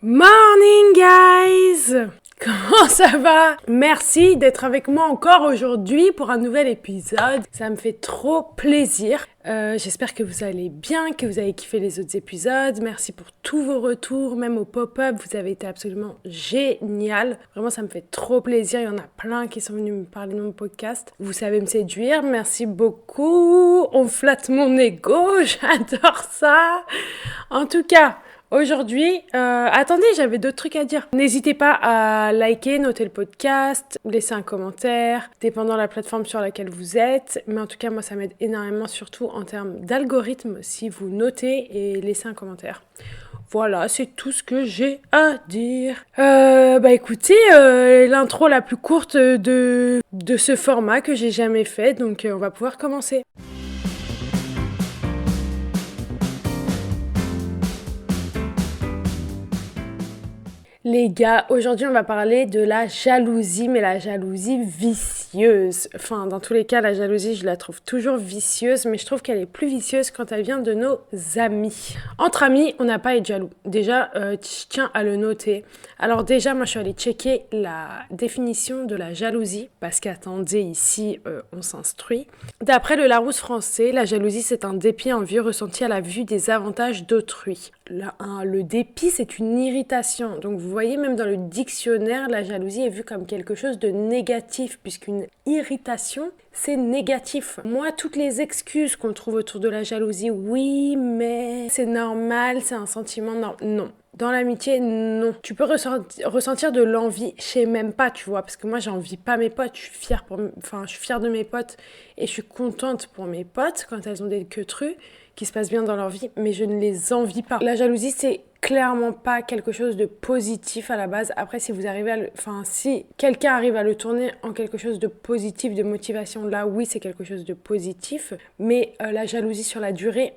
Morning guys! Comment ça va? Merci d'être avec moi encore aujourd'hui pour un nouvel épisode. Ça me fait trop plaisir. J'espère que vous allez bien, que vous avez kiffé les autres épisodes. Merci pour tous vos retours, même au pop-up. Vous avez été absolument génial. Vraiment, ça me fait trop plaisir. Il y en a plein qui sont venus me parler de mon podcast. Vous savez me séduire. Merci beaucoup. On flatte mon ego. J'adore ça. En tout cas... Aujourd'hui, attendez, j'avais d'autres trucs à dire. N'hésitez pas à liker, noter le podcast, laisser un commentaire, dépendant de la plateforme sur laquelle vous êtes. Mais en tout cas, moi, ça m'aide énormément, surtout en termes d'algorithme, si vous notez et laissez un commentaire. Voilà, c'est tout ce que j'ai à dire. Écoutez, l'intro la plus courte de ce format que j'ai jamais fait, donc on va pouvoir commencer. Les gars, aujourd'hui on va parler de la jalousie, mais la jalousie vicieuse. Enfin, dans tous les cas, la jalousie, je la trouve toujours vicieuse, mais je trouve qu'elle est plus vicieuse quand elle vient de nos amis. Entre amis, on n'a pas à être jaloux. Déjà, je tiens à le noter. Alors déjà, moi je suis allée checker la définition de la jalousie, parce qu'attendez, ici, on s'instruit. D'après le Larousse français, la jalousie, c'est un dépit envieux ressenti à la vue des avantages d'autrui. Le dépit, c'est une irritation. Donc vous voyez, même dans le dictionnaire, la jalousie est vue comme quelque chose de négatif, puisqu'une irritation, c'est négatif. Moi, toutes les excuses qu'on trouve autour de la jalousie, oui, mais c'est normal, c'est un sentiment non. Dans l'amitié, non. Tu peux ressentir de l'envie, je sais même pas, tu vois, parce que moi, j'envie pas mes potes, je suis fière de mes potes et je suis contente pour mes potes quand elles ont des queutrus qui se passent bien dans leur vie, mais je ne les envie pas. La jalousie, c'est clairement pas quelque chose de positif à la base. Après, si quelqu'un arrive à le tourner en quelque chose de positif, de motivation, là, oui, c'est quelque chose de positif. Mais la jalousie sur la durée,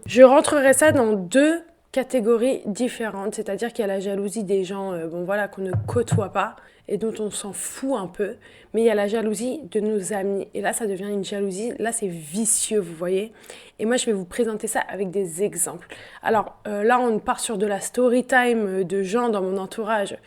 Je rentrerai ça dans deux catégories différentes. C'est-à-dire qu'il y a la jalousie des gens, qu'on ne côtoie pas et dont on s'en fout un peu. Mais il y a la jalousie de nos amis. Et là, ça devient une jalousie. Là, c'est vicieux, vous voyez. Et moi, je vais vous présenter ça avec des exemples. Alors, là, on part sur de la story time de gens dans mon entourage.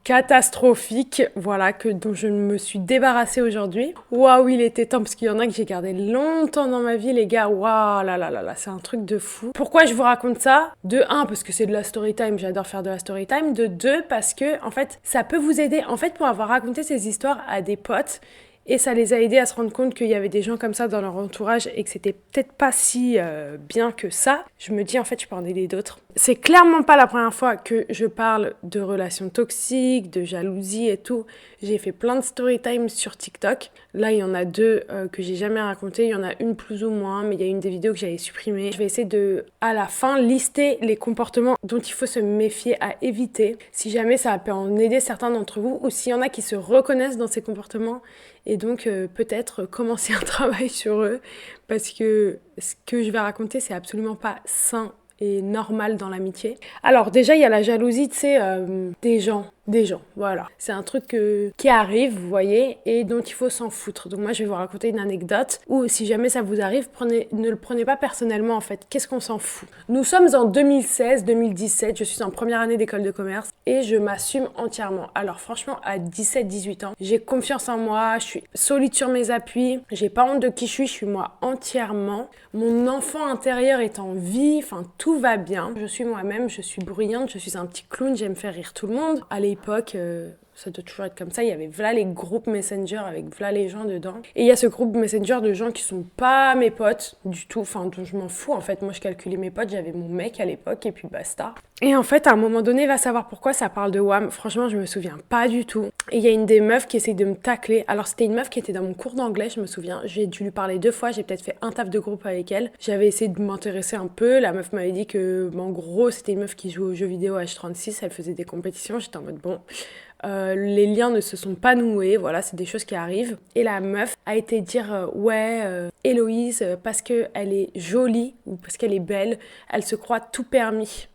Catastrophique, voilà, dont je me suis débarrassée aujourd'hui. Waouh, il était temps, parce qu'il y en a que j'ai gardé longtemps dans ma vie, les gars. Waouh, là, c'est un truc de fou. Pourquoi je vous raconte ça? De 1, parce que c'est de la story time, j'adore faire de la story time. De 2, parce que, en fait, ça peut vous aider. En fait, pour avoir raconté ces histoires à des potes, et ça les a aidés à se rendre compte qu'il y avait des gens comme ça dans leur entourage et que c'était peut-être pas si bien que ça. Je me dis, en fait, je peux en aider d'autres. C'est clairement pas la première fois que je parle de relations toxiques, de jalousie et tout. J'ai fait plein de story time sur TikTok. Là, il y en a 2 que j'ai jamais racontées. Il y en a une plus ou moins, mais il y a une des vidéos que j'avais supprimées. Je vais essayer de, à la fin, lister les comportements dont il faut se méfier, à éviter. Si jamais ça peut en aider certains d'entre vous, ou s'il y en a qui se reconnaissent dans ces comportements, et donc peut-être commencer un travail sur eux, parce que ce que je vais raconter, c'est absolument pas sain et normal dans l'amitié. Alors déjà, il y a la jalousie, tu sais, des gens, voilà. C'est un truc qui arrive, vous voyez, et dont il faut s'en foutre. Donc moi, je vais vous raconter une anecdote où, si jamais ça vous arrive, ne le prenez pas personnellement, en fait. Qu'est-ce qu'on s'en fout? Nous sommes en 2016-2017, je suis en première année d'école de commerce, et je m'assume entièrement. Alors franchement, à 17-18 ans, j'ai confiance en moi, je suis solide sur mes appuis, j'ai pas honte de qui je suis moi entièrement. Mon enfant intérieur est en vie, enfin tout va bien. Je suis moi-même, je suis bruyante, je suis un petit clown, j'aime faire rire tout le monde. À l'époque, ça doit toujours être comme ça, il y avait voilà les groupes Messenger avec voilà les gens dedans. Et il y a ce groupe Messenger de gens qui sont pas mes potes du tout, enfin dont je m'en fous en fait. Moi je calculais mes potes, j'avais mon mec à l'époque et puis basta. Et en fait à un moment donné, va savoir pourquoi ça parle de WAM, franchement je me souviens pas du tout. Et il y a une des meufs qui essaye de me tacler. Alors c'était une meuf qui était dans mon cours d'anglais, je me souviens. J'ai dû lui parler 2 fois, j'ai peut-être fait un taf de groupe avec elle. J'avais essayé de m'intéresser un peu, la meuf m'avait dit que en gros c'était une meuf qui jouait aux jeux vidéo H36, elle faisait des compétitions, j'étais en mode bon... les liens ne se sont pas noués, voilà, c'est des choses qui arrivent. Et la meuf a été dire Héloïse, parce qu'elle est jolie ou parce qu'elle est belle, elle se croit tout permis.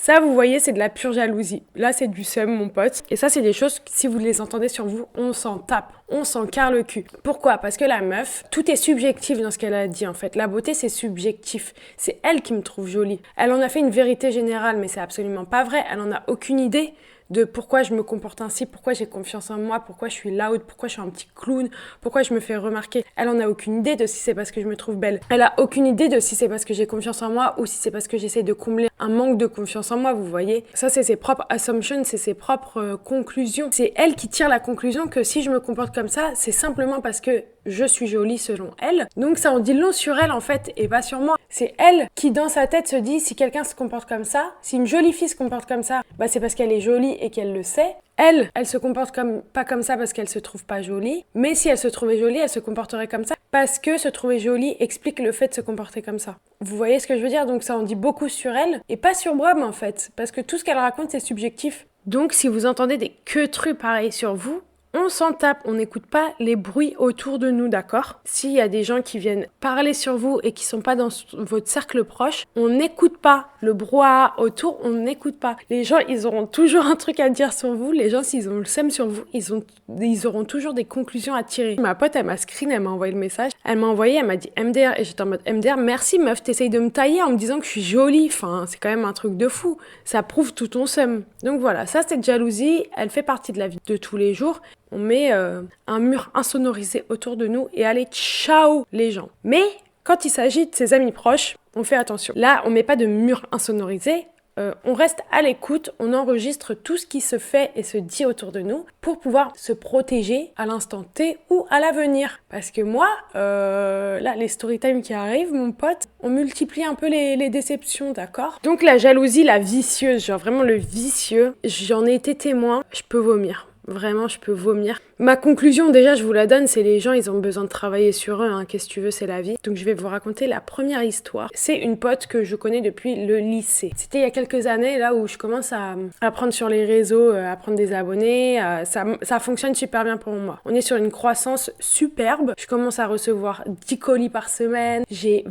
Ça, vous voyez, c'est de la pure jalousie. Là, c'est du seum, mon pote. Et ça, c'est des choses, si vous les entendez sur vous, on s'en tape. On s'en carre le cul. Pourquoi? Parce que la meuf, tout est subjectif dans ce qu'elle a dit, en fait. La beauté, c'est subjectif. C'est elle qui me trouve jolie. Elle en a fait une vérité générale, mais c'est absolument pas vrai. Elle en a aucune idée de pourquoi je me comporte ainsi, pourquoi j'ai confiance en moi, pourquoi je suis loud, pourquoi je suis un petit clown, pourquoi je me fais remarquer. Elle en a aucune idée de si c'est parce que je me trouve belle. Elle a aucune idée de si c'est parce que j'ai confiance en moi ou si c'est parce que j'essaie de combler un manque de confiance en moi, vous voyez. Ça, c'est ses propres assumptions, c'est ses propres conclusions. C'est elle qui tire la conclusion que si je me comporte comme ça, c'est simplement parce que je suis jolie selon elle. Donc ça en dit long sur elle en fait et pas sur moi. C'est elle qui dans sa tête se dit si quelqu'un se comporte comme ça, si une jolie fille se comporte comme ça, bah c'est parce qu'elle est jolie et qu'elle le sait. Elle se comporte pas comme ça parce qu'elle se trouve pas jolie. Mais si elle se trouvait jolie, elle se comporterait comme ça parce que se trouver jolie explique le fait de se comporter comme ça. Vous voyez ce que je veux dire? Donc ça en dit beaucoup sur elle et pas sur moi en fait. Parce que tout ce qu'elle raconte c'est subjectif. Donc si vous entendez des queues-trues pareilles sur vous, on s'en tape, on n'écoute pas les bruits autour de nous, d'accord? S'il y a des gens qui viennent parler sur vous et qui sont pas dans votre cercle proche, on n'écoute pas le brouhaha autour, on n'écoute pas. Les gens, ils auront toujours un truc à dire sur vous. Les gens, s'ils ont le seum sur vous, ils auront toujours des conclusions à tirer. Ma pote, elle m'a screen, elle m'a envoyé le message. Elle m'a dit MDR et j'étais en mode MDR, merci meuf, t'essayes de me tailler en me disant que je suis jolie. Enfin, c'est quand même un truc de fou. Ça prouve tout ton seum. Donc voilà, ça c'est de jalousie. Elle fait partie de la vie de tous les jours. On met un mur insonorisé autour de nous et allez, ciao les gens. Mais quand il s'agit de ses amis proches, on fait attention. Là, on met pas de mur insonorisé, on reste à l'écoute, on enregistre tout ce qui se fait et se dit autour de nous pour pouvoir se protéger à l'instant T ou à l'avenir. Parce que moi, là, les storytime qui arrivent, mon pote, on multiplie un peu les déceptions, d'accord? Donc la jalousie, la vicieuse, genre vraiment le vicieux, j'en ai été témoin, je peux vomir. Vraiment, je peux vomir. Ma conclusion, déjà, je vous la donne, c'est les gens, ils ont besoin de travailler sur eux, hein. Qu'est-ce que tu veux, c'est la vie. Donc, je vais vous raconter la première histoire. C'est une pote que je connais depuis le lycée. C'était il y a quelques années, là, où je commence à prendre sur les réseaux, à prendre des abonnés. Ça fonctionne super bien pour moi. On est sur une croissance superbe. Je commence à recevoir 10 colis par semaine. J'ai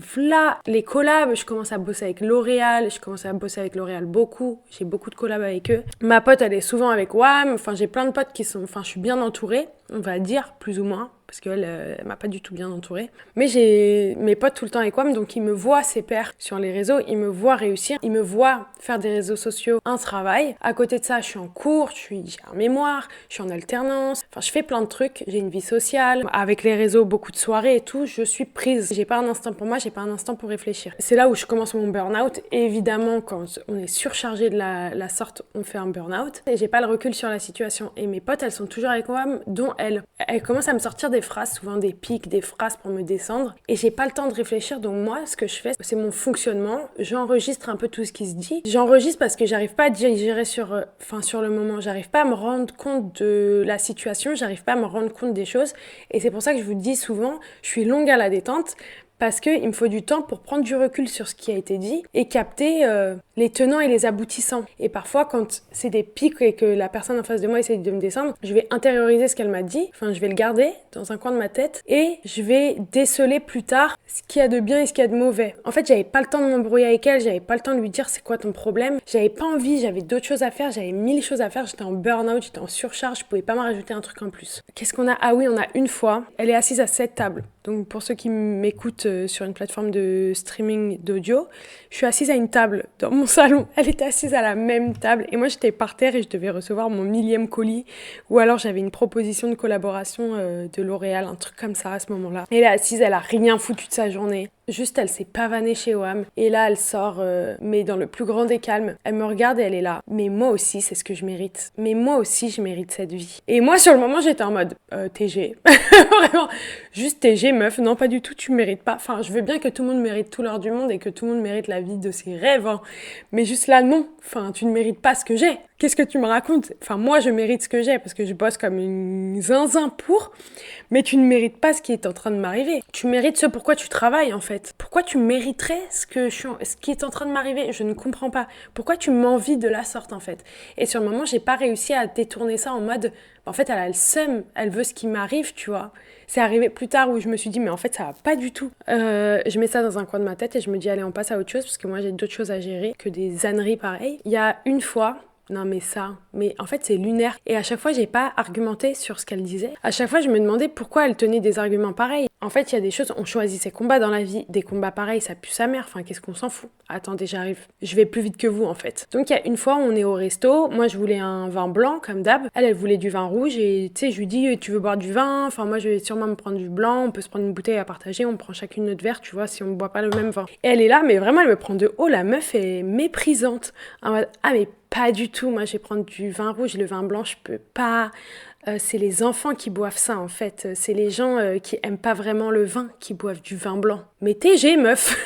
les collabs. Je commence à bosser avec L'Oréal. Je commence à bosser avec L'Oréal beaucoup. J'ai beaucoup de collabs avec eux. Ma pote, elle est souvent avec WAM. Enfin, j'ai plein de potes je suis bien entourée, on va dire, plus ou moins, parce qu'elle m'a pas du tout bien entourée. Mais j'ai mes potes tout le temps avec WAM, donc ils me voient ses pairs sur les réseaux, ils me voient réussir, ils me voient faire des réseaux sociaux un travail. À côté de ça, je suis en cours, j'ai un mémoire, je suis en alternance, enfin je fais plein de trucs, j'ai une vie sociale. Avec les réseaux, beaucoup de soirées et tout, je suis prise. J'ai pas un instant pour moi, j'ai pas un instant pour réfléchir. C'est là où je commence mon burn-out. Et évidemment, quand on est surchargé de la sorte, on fait un burn-out. Et j'ai pas le recul sur la situation. Et mes potes, elles sont toujours avec moi, dont elle. Elle commence à me sortir des phrases, souvent des pics, des phrases pour me descendre. Et j'ai pas le temps de réfléchir. Donc moi, ce que je fais, c'est mon fonctionnement. J'enregistre un peu tout ce qui se dit. J'enregistre parce que j'arrive pas à digérer sur le moment. J'arrive pas à me rendre compte de la situation. J'arrive pas à me rendre compte des choses. Et c'est pour ça que je vous dis souvent, je suis longue à la détente. Parce qu'il me faut du temps pour prendre du recul sur ce qui a été dit et capter les tenants et les aboutissants. Et parfois, quand c'est des pics et que la personne en face de moi essaie de me descendre, je vais intérioriser ce qu'elle m'a dit, enfin je vais le garder dans un coin de ma tête et je vais déceler plus tard ce qu'il y a de bien et ce qu'il y a de mauvais. En fait, j'avais pas le temps de m'embrouiller avec elle, j'avais pas le temps de lui dire c'est quoi ton problème, j'avais pas envie, j'avais d'autres choses à faire, j'avais 1000 choses à faire, j'étais en burn-out, j'étais en surcharge, je pouvais pas m'en rajouter un truc en plus. Qu'est-ce qu'on a? Ah oui, on a une fois, elle est assise à cette table. Donc pour ceux qui m'écoutent sur une plateforme de streaming d'audio, je suis assise à une table dans mon salon. Elle était assise à la même table et moi j'étais par terre et je devais recevoir mon 1000e colis ou alors j'avais une proposition de collaboration de L'Oréal, un truc comme ça à ce moment-là. Elle est assise, elle a rien foutu de sa journée. Juste, elle s'est pavanée chez WAM. Et là, elle sort, mais dans le plus grand des calmes. Elle me regarde et elle est là. Mais moi aussi, c'est ce que je mérite. Mais moi aussi, je mérite cette vie. Et moi, sur le moment, j'étais en mode, TG. Vraiment, juste TG, meuf. Non, pas du tout, tu mérites pas. Enfin, je veux bien que tout le monde mérite tout l'or du monde et que tout le monde mérite la vie de ses rêves. Hein. Mais juste là, non. Enfin, tu ne mérites pas ce que j'ai. qu'est-ce que tu me racontes? Enfin, moi, je mérite ce que j'ai parce que je bosse comme une zinzin pour, mais tu ne mérites pas ce qui est en train de m'arriver. Tu mérites ce pourquoi tu travailles, en fait. Pourquoi tu mériterais ce qui est en train de m'arriver? Je ne comprends pas. Pourquoi tu m'envies de la sorte, en fait? Et sur le moment, j'ai pas réussi à détourner ça en mode, en fait, elle a le seum, elle veut ce qui m'arrive, tu vois. C'est arrivé plus tard où je me suis dit, mais en fait, ça va pas du tout. Je mets ça dans un coin de ma tête et je me dis, allez, on passe à autre chose parce que moi, j'ai d'autres choses à gérer que des âneries pareilles. Il y a une fois, non mais en fait c'est lunaire. Et à chaque fois j'ai pas argumenté sur ce qu'elle disait. À chaque fois je me demandais pourquoi elle tenait des arguments pareils. En fait il y a des choses, on choisit ses combats dans la vie. Des combats pareils ça pue sa mère, enfin qu'est-ce qu'on s'en fout. Attendez j'arrive, je vais plus vite que vous en fait. Donc il y a une fois on est au resto, moi je voulais un vin blanc comme d'hab. Elle voulait du vin rouge et tu sais je lui dis tu veux boire du vin? Enfin moi je vais sûrement me prendre du blanc, on peut se prendre une bouteille à partager, on prend chacune notre verre tu vois si on boit pas le même vin. Et elle est là mais vraiment elle me prend de haut, la meuf est méprisante. En mode ah mais pas du tout, moi je vais prendre du vin rouge, le vin blanc je peux pas. C'est les enfants qui boivent ça en fait, c'est les gens qui aiment pas vraiment le vin qui boivent du vin blanc. Mais TG meuf,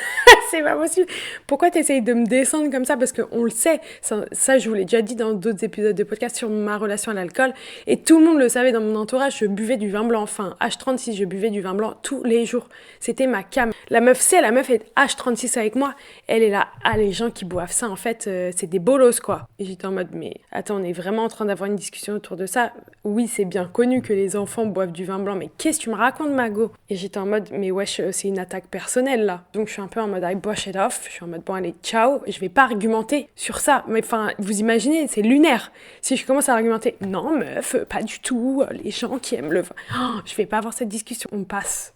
c'est pas possible. Pourquoi t'essayes de me descendre comme ça? Parce qu'on le sait, ça je vous l'ai déjà dit dans d'autres épisodes de podcast sur ma relation à l'alcool, et tout le monde le savait dans mon entourage, je buvais du vin blanc, enfin H36 je buvais du vin blanc tous les jours, c'était ma cam. La meuf est H36 avec moi, elle est là, ah les gens qui boivent ça en fait, c'est des bolos quoi. Et j'étais en mode mais attends on est vraiment en train d'avoir une discussion autour de ça? Oui c'est bien connu que les enfants boivent du vin blanc, mais qu'est-ce que tu me racontes Mago? Et j'étais en mode mais wesh c'est une attaque personnelle là. Donc je suis un peu en mode I brush it off, je suis en mode bon allez ciao, je vais pas argumenter sur ça. Mais enfin vous imaginez c'est lunaire. Si je commence à argumenter non meuf pas du tout, les gens qui aiment le vin, je vais pas avoir cette discussion, on passe.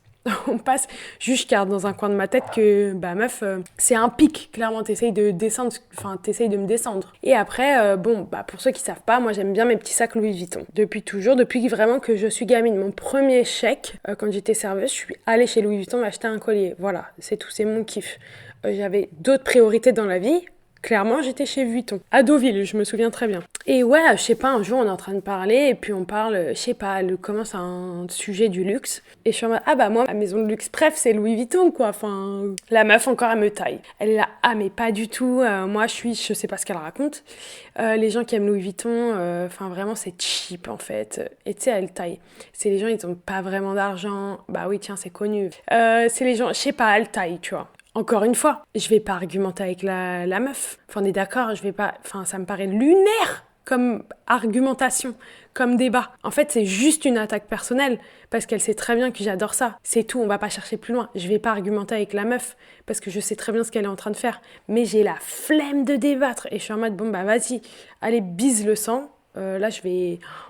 On passe, juste je garde dans un coin de ma tête que, bah meuf, c'est un pic, clairement, t'essayes de descendre, enfin t'essayes de me descendre. Et après, bon, bah pour ceux qui savent pas, moi j'aime bien mes petits sacs Louis Vuitton. Depuis toujours, depuis vraiment que je suis gamine. Mon premier chèque, quand j'étais serveuse, je suis allée chez Louis Vuitton m'acheter un collier. Voilà, c'est tout, c'est mon kiff. J'avais d'autres priorités dans la vie. Clairement, j'étais chez Vuitton, à Deauville, je me souviens très bien. Et ouais, je sais pas, un jour on est en train de parler et puis on parle, je sais pas, elle commence un sujet du luxe. Et je suis en mode, ah bah moi, ma maison de luxe, bref, c'est Louis Vuitton quoi. Enfin, la meuf encore, elle me taille. Elle est là, ah mais pas du tout, moi je sais pas ce qu'elle raconte. Les gens qui aiment Louis Vuitton, enfin vraiment c'est cheap en fait. Et tu sais, elle taille. C'est les gens, ils ont pas vraiment d'argent. Bah oui, tiens, c'est connu. C'est les gens, je sais pas, elle taille, tu vois. Encore une fois, je vais pas argumenter avec la meuf. Enfin, on est d'accord, je vais pas... Enfin, ça me paraît lunaire comme argumentation, comme débat. En fait, c'est juste une attaque personnelle, parce qu'elle sait très bien que j'adore ça. C'est tout, on va pas chercher plus loin. Je vais pas argumenter avec la meuf, parce que je sais très bien ce qu'elle est en train de faire. Mais j'ai la flemme de débattre. Et je suis en mode, bon bah vas-y, allez, bise le sang. Là,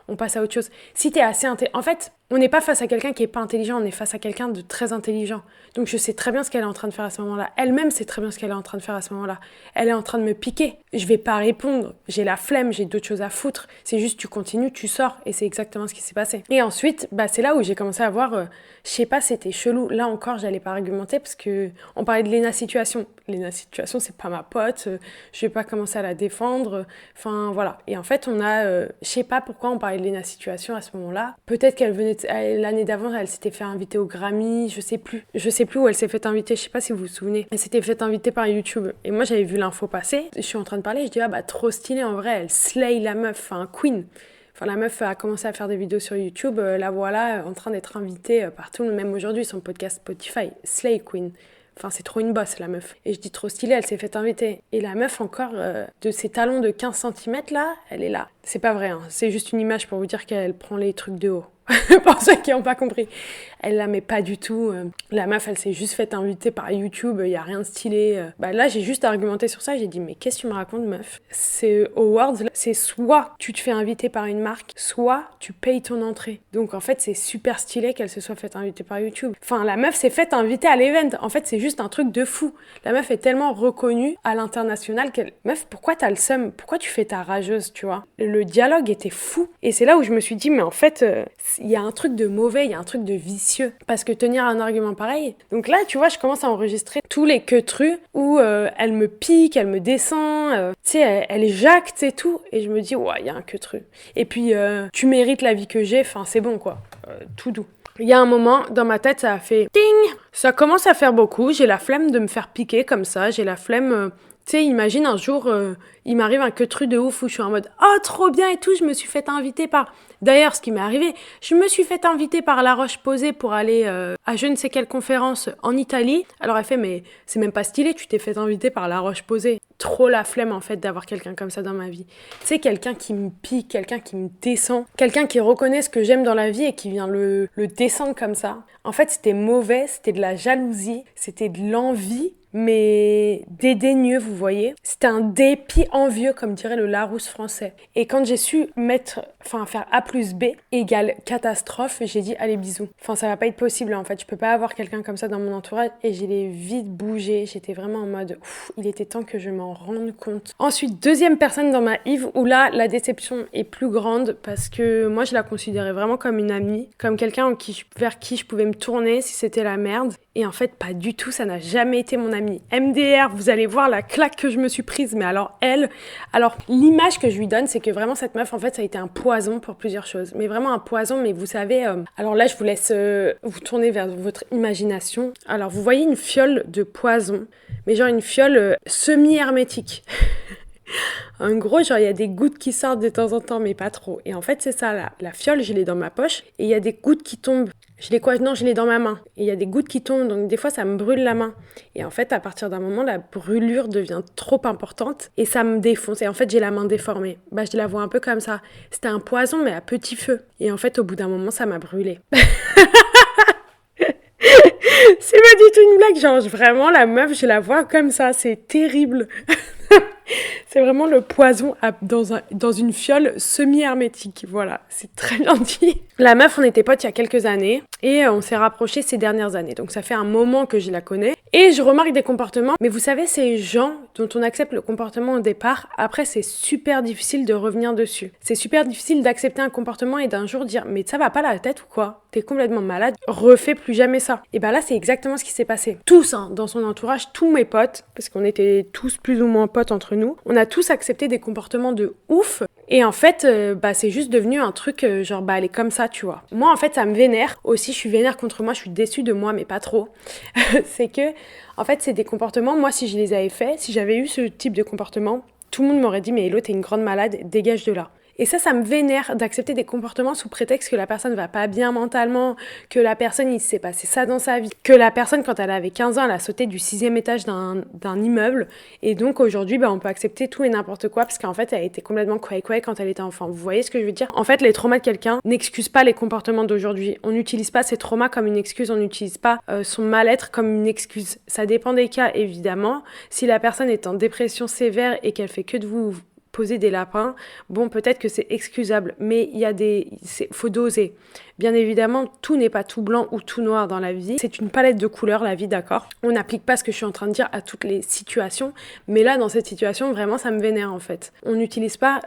on passe à autre chose. Si t'es assez en fait, on n'est pas face à quelqu'un qui est pas intelligent, on est face à quelqu'un de très intelligent. Donc je sais très bien ce qu'elle est en train de faire à ce moment-là. Elle-même sait très bien ce qu'elle est en train de faire à ce moment-là. Elle est en train de me piquer. Je vais pas répondre. J'ai la flemme, j'ai d'autres choses à foutre. C'est juste tu continues, tu sors. Et c'est exactement ce qui s'est passé. Et ensuite, bah c'est là où j'ai commencé à voir, je sais pas, c'était chelou. Là encore, j'allais pas argumenter parce que on parlait de Léna Situation. Léna Situation, c'est pas ma pote. Je vais pas commencer à la défendre. Enfin voilà. Et en fait, on a, je sais pas pourquoi on parlait de Léna Situation à ce moment-là. Peut-être qu'elle venait l'année d'avant, elle s'était fait inviter au Grammy, je sais plus où elle s'est fait inviter, je sais pas si vous vous souvenez. Elle s'était fait inviter par YouTube. Et moi, j'avais vu l'info passer. Je suis en train de parler, je dis, ah bah, trop stylé en vrai, elle slay la meuf, enfin, queen. Enfin, la meuf a commencé à faire des vidéos sur YouTube, la voilà en train d'être invitée partout, même aujourd'hui, son podcast Spotify, Slay Queen. Enfin, c'est trop une bosse, la meuf. Et je dis trop stylé, elle s'est fait inviter. Et la meuf, encore, de ses talons de 15 cm, là, elle est là. C'est pas vrai, hein. C'est juste une image pour vous dire qu'elle prend les trucs de haut. Pour ceux qui n'ont pas compris. Elle la met pas du tout. La meuf, elle s'est juste fait inviter par YouTube, il y a rien de stylé. Bah là, j'ai juste argumenté sur ça, j'ai dit, mais qu'est-ce que tu me racontes, meuf? C'est Awards, c'est soit tu te fais inviter par une marque, soit tu payes ton entrée. Donc en fait, c'est super stylé qu'elle se soit fait inviter par YouTube. Enfin, la meuf s'est fait inviter à l'event. En fait, c'est juste un truc de fou. La meuf est tellement reconnue à l'international qu'elle... Meuf, pourquoi t'as le seum? Pourquoi tu fais ta rageuse, tu vois? Le dialogue était fou. Et c'est là où je me suis dit, mais en fait... il y a un truc de mauvais, il y a un truc de vicieux. Parce que tenir un argument pareil... Donc là, tu vois, je commence à enregistrer tous les queutrus où elle me pique, elle me descend, tu sais, elle jacte et tout. Et je me dis, ouais, il y a un queutru. Et puis, tu mérites la vie que j'ai, enfin, c'est bon, quoi. Tout doux. Il y a un moment, dans ma tête, ça a fait ding. Ça commence à faire beaucoup. J'ai la flemme de me faire piquer comme ça. J'ai la flemme... tu Tu sais, imagine un jour, il m'arrive un queutru de ouf où je suis en mode « Oh, trop bien et tout, je me suis fait inviter par... » D'ailleurs, ce qui m'est arrivé, je me suis fait inviter par La Roche-Posay pour aller à je ne sais quelle conférence en Italie. Alors elle fait « Mais c'est même pas stylé, tu t'es fait inviter par La Roche-Posay. » Trop la flemme en fait d'avoir quelqu'un comme ça dans ma vie. Tu sais, quelqu'un qui me pique, quelqu'un qui me descend, quelqu'un qui reconnaît ce que j'aime dans la vie et qui vient le descendre comme ça. En fait, c'était mauvais, c'était de la jalousie, c'était de l'envie, mais dédaigneux, vous voyez. C'était un dépit envieux, comme dirait le Larousse français. Et quand j'ai su faire A plus B égale catastrophe, j'ai dit allez bisous. Enfin, ça va pas être possible en fait, je peux pas avoir quelqu'un comme ça dans mon entourage et je l'ai vite bougé. J'étais vraiment en mode il était temps que je m'en rende compte. Ensuite, deuxième personne dans ma Yves où là, la déception est plus grande parce que moi, je la considérais vraiment comme une amie, comme quelqu'un vers qui je pouvais me tourner si c'était la merde. Et en fait, pas du tout, ça n'a jamais été mon amie. MDR, vous allez voir la claque que je me suis prise, mais alors l'image que je lui donne, c'est que vraiment cette meuf, en fait, ça a été un poison pour plusieurs choses. Mais vraiment un poison, mais vous savez, alors là, je vous laisse vous tourner vers votre imagination. Alors, vous voyez une fiole de poison, mais genre une fiole semi-hermétique. En gros, genre, il y a des gouttes qui sortent de temps en temps, mais pas trop. Et en fait, c'est ça, la fiole, je l'ai dans ma poche, et il y a des gouttes qui tombent. Je l'ai dans ma main. Et il y a des gouttes qui tombent, donc des fois, ça me brûle la main. Et en fait, à partir d'un moment, la brûlure devient trop importante, et ça me défonce. Et en fait, j'ai la main déformée. Je la vois un peu comme ça. C'était un poison, mais à petit feu. Et en fait, au bout d'un moment, ça m'a brûlé. C'est pas du tout une blague, genre, vraiment, la meuf, je la vois comme ça. C'est terrible. C'est vraiment le poison dans une fiole semi-hermétique. Voilà, c'est très bien dit. La meuf, on était potes il y a quelques années et on s'est rapprochés ces dernières années. Donc ça fait un moment que je la connais. Et je remarque des comportements. Mais vous savez, ces gens dont on accepte le comportement au départ, après c'est super difficile de revenir dessus. C'est super difficile d'accepter un comportement et d'un jour dire « Mais ça va pas la tête ou quoi ? T'es complètement malade, refais plus jamais ça. » Et là, c'est exactement ce qui s'est passé. Tous, dans son entourage, tous mes potes, parce qu'on était tous plus ou moins potes entre nous, on a tous accepté des comportements de ouf. Et en fait, c'est juste devenu un truc genre, elle est comme ça, tu vois. Moi, en fait, ça me vénère. Aussi, je suis vénère contre moi, je suis déçue de moi, mais pas trop. C'est que, en fait, c'est des comportements, moi, si je les avais faits, si j'avais eu ce type de comportement, tout le monde m'aurait dit « Mais Hello, t'es une grande malade, dégage de là ». Et ça me vénère d'accepter des comportements sous prétexte que la personne va pas bien mentalement, que la personne, il s'est passé ça dans sa vie, que la personne, quand elle avait 15 ans, elle a sauté du 6e étage d'un immeuble, et donc aujourd'hui, on peut accepter tout et n'importe quoi, parce qu'en fait, elle était complètement coué quand elle était enfant. Vous voyez ce que je veux dire ? En fait, les traumas de quelqu'un n'excusent pas les comportements d'aujourd'hui. On n'utilise pas ses traumas comme une excuse, on n'utilise pas son mal-être comme une excuse. Ça dépend des cas, évidemment. Si la personne est en dépression sévère et qu'elle fait que de vous poser des lapins, peut-être que c'est excusable, mais faut doser. Bien évidemment, tout n'est pas tout blanc ou tout noir dans la vie. C'est une palette de couleurs, la vie, d'accord ? On n'applique pas ce que je suis en train de dire à toutes les situations, mais là, dans cette situation, vraiment, ça me vénère, en fait. On n'utilise pas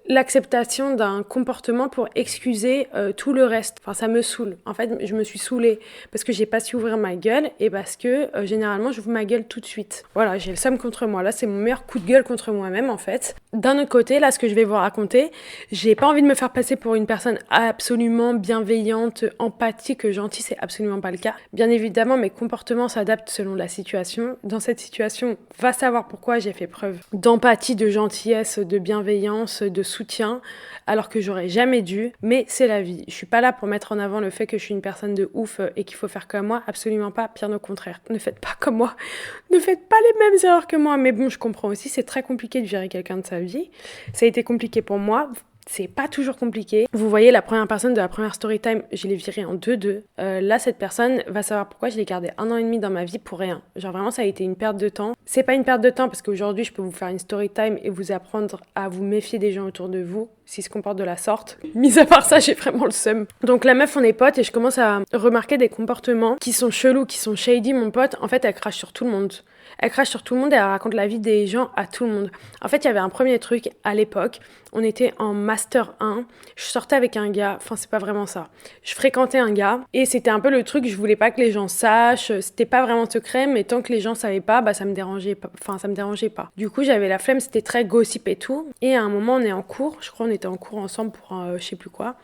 l'acceptation d'un comportement pour excuser tout le reste. Enfin, ça me saoule. En fait, je me suis saoulée parce que j'ai pas su ouvrir ma gueule et parce que, généralement, j'ouvre ma gueule tout de suite. Voilà, j'ai le seum contre moi. Là, c'est mon meilleur coup de gueule contre moi-même, en fait. D'un autre côté, là, ce que je vais vous raconter, j'ai pas envie de me faire passer pour une personne absolument bienveillante, empathique, gentille, c'est absolument pas le cas. Bien évidemment, mes comportements s'adaptent selon la situation. Dans cette situation, va savoir pourquoi j'ai fait preuve d'empathie, de gentillesse, de bienveillance, de soutien, alors que j'aurais jamais dû, mais c'est la vie. Je suis pas là pour mettre en avant le fait que je suis une personne de ouf et qu'il faut faire comme moi, absolument pas, pire au contraire. Ne faites pas comme moi, ne faites pas les mêmes erreurs que moi, mais bon, je comprends aussi, c'est très compliqué de gérer quelqu'un de sa vie. Ça a été compliqué pour moi. C'est pas toujours compliqué. Vous voyez, la première personne de la première story time, je l'ai virée en 2-2. Là, cette personne va savoir pourquoi je l'ai gardée 1 an et demi dans ma vie pour rien. Genre vraiment, ça a été une perte de temps. C'est pas une perte de temps parce qu'aujourd'hui, je peux vous faire une story time et vous apprendre à vous méfier des gens autour de vous s'ils se comportent de la sorte. Mis à part ça, j'ai vraiment le seum. Donc la meuf, on est potes et je commence à remarquer des comportements qui sont chelous, qui sont shady. Mon pote, en fait, elle crache sur tout le monde. Elle crache sur tout le monde et elle raconte la vie des gens à tout le monde. En fait, il y avait un premier truc à l'époque. On était en Master 1. Je sortais avec un gars. Enfin, c'est pas vraiment ça. Je fréquentais un gars. Et c'était un peu le truc, je voulais pas que les gens sachent. C'était pas vraiment secret, mais tant que les gens savaient pas, ça me dérangeait pas. Enfin, ça me dérangeait pas. Du coup, j'avais la flemme, c'était très gossip et tout. Et à un moment, on est en cours. Je crois qu'on était en cours ensemble pour je sais plus quoi.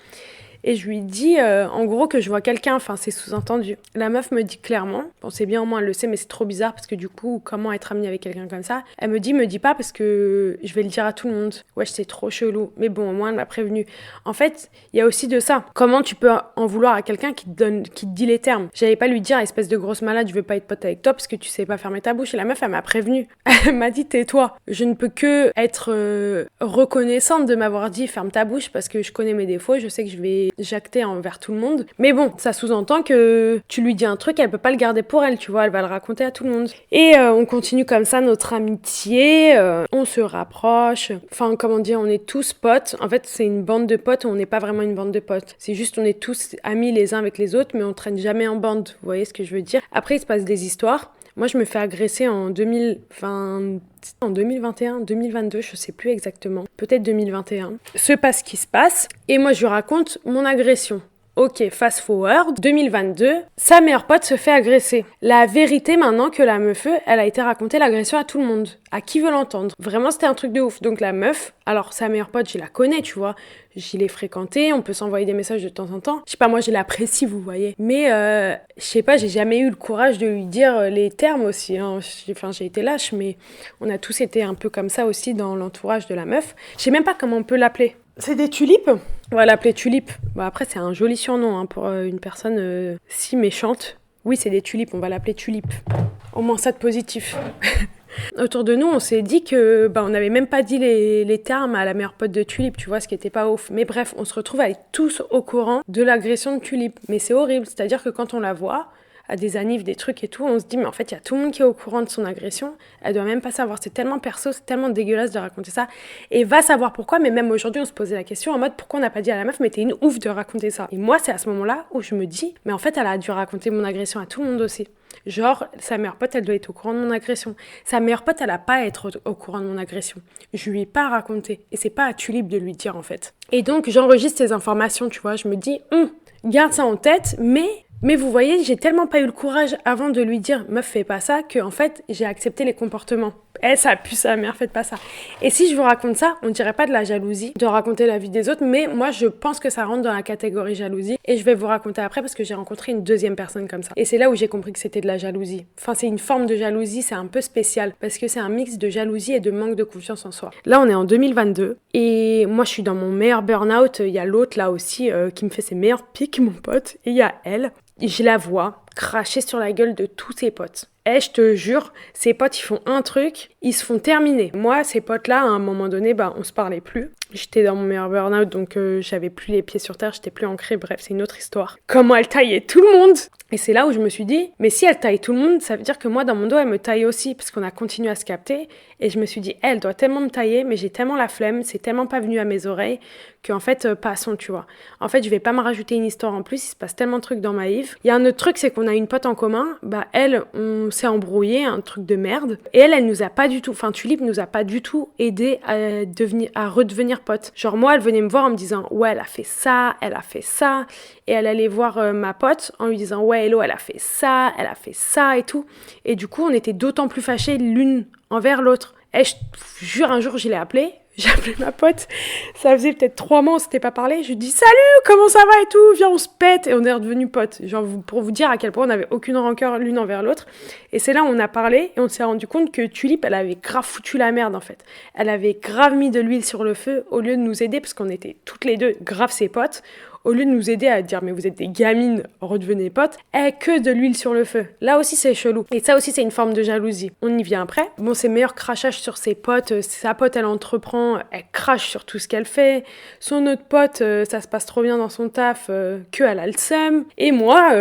et je lui dis en gros que je vois quelqu'un, enfin c'est sous-entendu. La meuf me dit clairement, bon c'est bien au moins elle le sait mais c'est trop bizarre parce que du coup comment être amie avec quelqu'un comme ça. Elle me dis pas parce que je vais le dire à tout le monde. Wesh c'est trop chelou, mais bon au moins elle m'a prévenu. En fait il y a aussi de ça. Comment tu peux en vouloir à quelqu'un qui te dit les termes. J'allais pas lui dire espèce de grosse malade je veux pas être pote avec toi parce que tu sais pas fermer ta bouche. Et la meuf elle m'a prévenu. Elle m'a dit tais-toi. Je ne peux que être reconnaissante de m'avoir dit ferme ta bouche parce que je connais mes défauts, je sais que je vais jacter envers tout le monde. Mais bon, ça sous-entend que tu lui dis un truc, elle peut pas le garder pour elle, tu vois, elle va le raconter à tout le monde. Et on continue comme ça notre amitié, on se rapproche. Enfin, comment dire, on est tous potes. En fait, c'est une bande de potes, on n'est pas vraiment une bande de potes. C'est juste on est tous amis les uns avec les autres, mais on traîne jamais en bande. Vous voyez ce que je veux dire? Après, il se passe des histoires. Moi, je me fais agresser en 2021, 2022, je sais plus exactement. Peut-être 2021. Se passe ce qui se passe. Et moi, je lui raconte mon agression. Ok, fast forward, 2022, sa meilleure pote se fait agresser. La vérité maintenant que la meuf, elle a été raconter l'agression à tout le monde. À qui veut l'entendre? Vraiment, c'était un truc de ouf. Donc la meuf, alors sa meilleure pote, je la connais, tu vois. Je l'ai fréquentée, on peut s'envoyer des messages de temps en temps. Je sais pas, moi je l'apprécie, vous voyez. Mais je sais pas, j'ai jamais eu le courage de lui dire les termes aussi. Hein. J'ai été lâche, mais on a tous été un peu comme ça aussi dans l'entourage de la meuf. Je sais même pas comment on peut l'appeler. C'est des tulipes? On va l'appeler tulipe. Bon, après, c'est un joli surnom hein, pour une personne si méchante. Oui, c'est des tulipes, on va l'appeler tulipe. Au moins ça de positif. Autour de nous, on s'est dit que on n'avait même pas dit les termes à la meilleure pote de Tulipe, tu vois, ce qui était pas ouf. Mais bref, on se retrouve à être tous au courant de l'agression de Tulipe. Mais c'est horrible, c'est-à-dire que quand on la voit, à des annives, des trucs et tout, on se dit mais en fait il y a tout le monde qui est au courant de son agression, elle doit même pas savoir, c'est tellement perso, c'est tellement dégueulasse de raconter ça, et va savoir pourquoi, mais même aujourd'hui on se posait la question en mode pourquoi on n'a pas dit à la meuf mais t'es une ouf de raconter ça. Et moi c'est à ce moment-là où je me dis mais en fait elle a dû raconter mon agression à tout le monde aussi. Genre, sa meilleure pote, elle doit être au courant de mon agression. Sa meilleure pote, elle a pas à être au courant de mon agression. Je lui ai pas raconté. Et c'est pas à Tulipe de lui dire, en fait. Et donc, j'enregistre ces informations, tu vois. Je me dis, garde ça en tête, mais vous voyez, j'ai tellement pas eu le courage avant de lui dire « meuf, fais pas ça » que en fait, j'ai accepté les comportements. Ça pue sa mère, faites pas ça. Et si je vous raconte ça, on dirait pas de la jalousie, de raconter la vie des autres, mais moi, je pense que ça rentre dans la catégorie jalousie. Et je vais vous raconter après parce que j'ai rencontré une deuxième personne comme ça. Et c'est là où j'ai compris que c'était de la jalousie. Enfin, c'est une forme de jalousie, c'est un peu spécial parce que c'est un mix de jalousie et de manque de confiance en soi. Là, on est en 2022 et moi, je suis dans mon meilleur burn-out. Il y a l'autre là aussi qui me fait ses meilleurs pics, mon pote. Et il y a elle. Je la vois cracher sur la gueule de tous ses potes. Je te jure, ses potes, ils font un truc, ils se font terminer. Moi, ces potes-là, à un moment donné, on se parlait plus. J'étais dans mon meilleur burn-out, donc j'avais plus les pieds sur terre, j'étais plus ancrée. Bref, c'est une autre histoire. Comment elle taillait tout le monde! Et c'est là où je me suis dit, mais si elle taille tout le monde, ça veut dire que moi, dans mon dos, elle me taille aussi, parce qu'on a continué à se capter. Et je me suis dit, elle doit tellement me tailler, mais j'ai tellement la flemme, c'est tellement pas venu à mes oreilles, qu'en fait, passons, tu vois. En fait, je vais pas me rajouter une histoire en plus, il se passe tellement de trucs dans ma life. Il y a un autre truc, c'est qu'on a une pote en commun, elle, on s'est embrouillé, un truc de merde. Et elle nous a pas du tout, Tulipe nous a pas du tout aidé à redevenir pote. Genre moi, elle venait me voir en me disant, ouais, elle a fait ça, et elle allait voir ma pote en lui disant, ouais, hello, elle a fait ça et tout. Et du coup, on était d'autant plus fâchés l'une envers l'autre. Et je jure, un jour, je l'ai appelée. J'ai appelé ma pote, ça faisait peut-être 3 mois, on s'était pas parlé. Je lui dis salut, comment ça va et tout, viens on se pète, et on est redevenus potes. Genre pour vous dire à quel point on n'avait aucune rancœur l'une envers l'autre. Et c'est là où on a parlé et on s'est rendu compte que Tulipe, elle avait grave foutu la merde en fait. Elle avait grave mis de l'huile sur le feu au lieu de nous aider parce qu'on était toutes les deux grave ses potes. Au lieu de nous aider à dire mais vous êtes des gamines, redevenez potes, que de l'huile sur le feu. Là aussi c'est chelou. Et ça aussi c'est une forme de jalousie. On y vient après. Bon, c'est meilleur crachage sur ses potes. Sa pote elle entreprend, elle crache sur tout ce qu'elle fait. Son autre pote, ça se passe trop bien dans son taf, qu'elle a le seum. Et moi,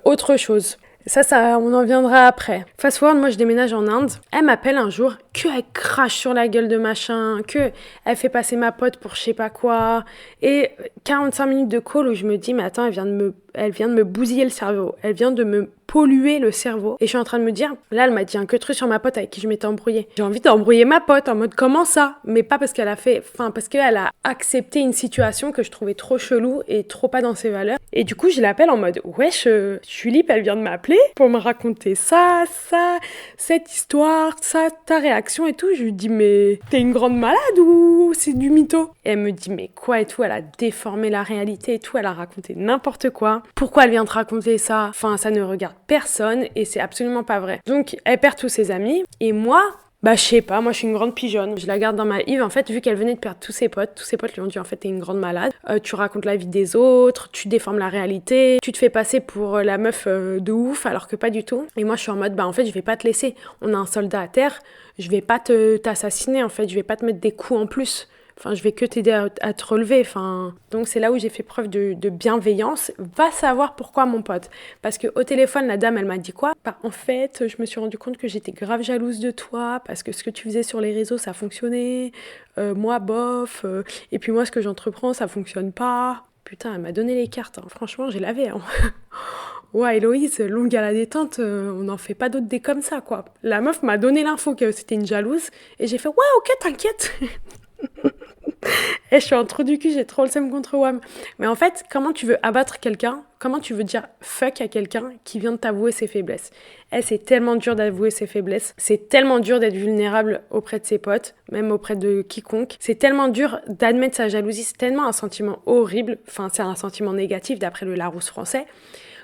autre chose. Ça, on en viendra après. Fast forward, moi je déménage en Inde. Elle m'appelle un jour, qu'elle crache sur la gueule de machin, qu'elle fait passer ma pote pour je sais pas quoi. Et 45 minutes de call où je me dis, mais attends, elle vient de elle vient de me bousiller le cerveau, elle vient de me polluer le cerveau. Et je suis en train de me dire, là, elle m'a dit un que truc sur ma pote avec qui je m'étais embrouillée. J'ai envie d'embrouiller ma pote en mode comment ça? Mais pas parce qu'elle a fait, parce qu'elle a accepté une situation que je trouvais trop chelou et trop pas dans ses valeurs. Et du coup, je l'appelle en mode, wesh, Tulip, elle vient de m'appeler pour me raconter ça, cette histoire, ça, ta réaction et tout. Je lui dis, mais t'es une grande malade ou c'est du mytho? Et elle me dit, mais quoi et tout, elle a déformé la réalité et tout, elle a raconté n'importe quoi. Pourquoi elle vient te raconter ça? Enfin, ça ne regarde personne et c'est absolument pas vrai. Donc, elle perd tous ses amis et moi, je sais pas, moi je suis une grande pigeonne. Je la garde dans ma Yves, en fait, vu qu'elle venait de perdre tous ses potes lui ont dit en fait t'es une grande malade, tu racontes la vie des autres, tu déformes la réalité, tu te fais passer pour la meuf de ouf alors que pas du tout. Et moi je suis en mode en fait je vais pas te laisser, on a un soldat à terre, je vais pas t'assassiner en fait, je vais pas te mettre des coups en plus. Enfin, je vais que t'aider à te relever. Enfin, donc c'est là où j'ai fait preuve de bienveillance. Va savoir pourquoi, mon pote. Parce que au téléphone, la dame, elle m'a dit quoi? En fait, je me suis rendu compte que j'étais grave jalouse de toi parce que ce que tu faisais sur les réseaux, ça fonctionnait. Moi, bof. Et puis moi, ce que j'entreprends, ça fonctionne pas. Putain, elle m'a donné les cartes. Hein. Franchement, j'ai lavé. Hein. Ouais, Héloïse, longue à la détente, on n'en fait pas d'autres des comme ça, quoi. La meuf m'a donné l'info que c'était une jalouse. Et j'ai fait, ouais, ok, t'inquiète. Et je suis en trou du cul, j'ai trop le seum contre WAM. Mais en fait, comment tu veux abattre quelqu'un? Comment tu veux dire fuck à quelqu'un qui vient de t'avouer ses faiblesses? C'est tellement dur d'avouer ses faiblesses. C'est tellement dur d'être vulnérable auprès de ses potes, même auprès de quiconque. C'est tellement dur d'admettre sa jalousie. C'est tellement un sentiment horrible. Enfin, c'est un sentiment négatif d'après le Larousse français.